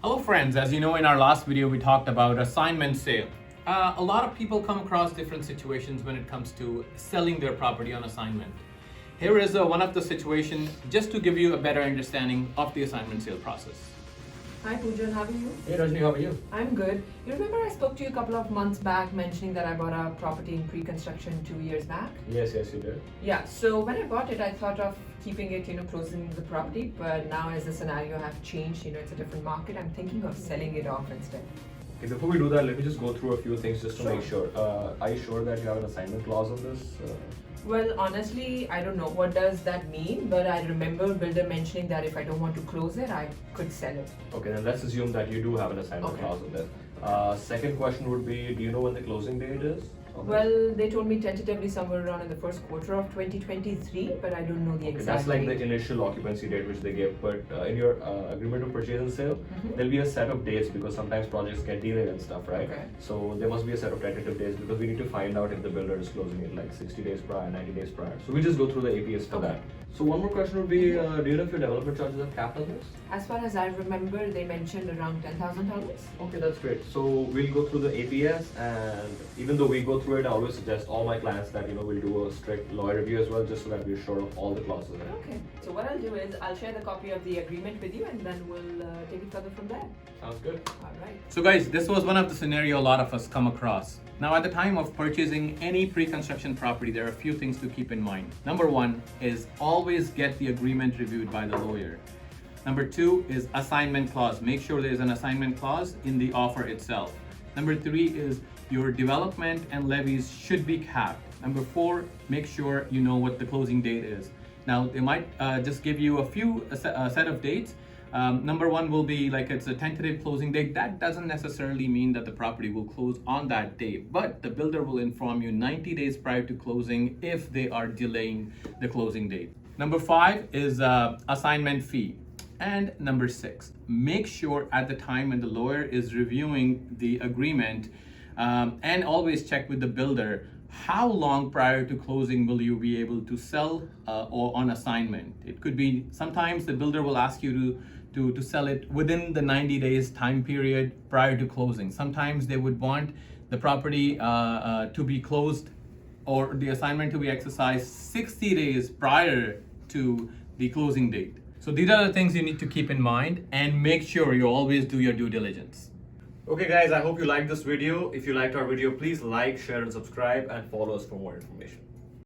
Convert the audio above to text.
Hello friends, as you know in our last video we talked about assignment sale. A lot of people come across different situations when it comes to selling their property on assignment. Here is one of the situations just to give you a better understanding of the assignment sale process. Hi Poojan, how are you? Hey Rajni, how are you? I'm good. You remember I spoke to you a couple of months back mentioning that I bought a property in pre-construction 2 years back? Yes, you did. Yeah, so when I bought it, I thought of keeping it, closing the property, but now as the scenario have changed, it's a different market, I'm thinking of selling it off instead. Okay, before we do that, let me just go through a few things just to Sure. make sure. Are you sure that you have an assignment clause on this? Well, honestly, I don't know what does that mean, but I remember builder mentioning that if I don't want to close it, I could sell it. Okay, then let's assume that you do have an assignment Okay. clause on that. Second question would be, do you know when the closing date is? on this? Well, they told me tentatively somewhere around in the first quarter of 2023, but I don't know the Okay, exact that's like date. the initial occupancy date which they give. But in your agreement of purchase and sale, there'll be a set of dates because sometimes projects get delayed and stuff, right? Okay. So there must be a set of tentative dates because we need to find out if the builder is closing it like 60 days prior, 90 days prior. So we just go through the APS for Okay. that. So one more question would be, do you know if your development charges are capped on this? As far as I remember, they mentioned around $10,000. Okay, that's great. So we'll go through the APS, and even though we go through it, I always suggest all my clients that we'll do a strict lawyer review as well, just so that we're sure of all the clauses in it. Okay. So what I'll do is I'll share the copy of the agreement with you, and then we'll take it further from there. Sounds good. All right. So guys, this was one of the scenario a lot of us come across. Now at the time of purchasing any pre-construction property, there are a few things to keep in mind. Number one is always get the agreement reviewed by the lawyer. Number two is assignment clause. Make sure there's an assignment clause in the offer itself. Number three is your development and levies should be capped. Number four, make sure you know what the closing date is. Now they might just give you a set of dates. Number one will be like it's a tentative closing date. That doesn't necessarily mean that the property will close on that day, but the builder will inform you 90 days prior to closing if they are delaying the closing date. Number five is assignment fee. And number six, make sure at the time when the lawyer is reviewing the agreement and always check with the builder how long prior to closing will you be able to sell or on assignment. It could be sometimes the builder will ask you to sell it within the 90 days time period prior to closing. Sometimes they would want the property to be closed or the assignment to be exercised 60 days prior to the closing date. So these are the things you need to keep in mind and make sure you always do your due diligence. Okay guys, I hope you liked this video. If you liked our video, please like, share and subscribe and follow us for more information.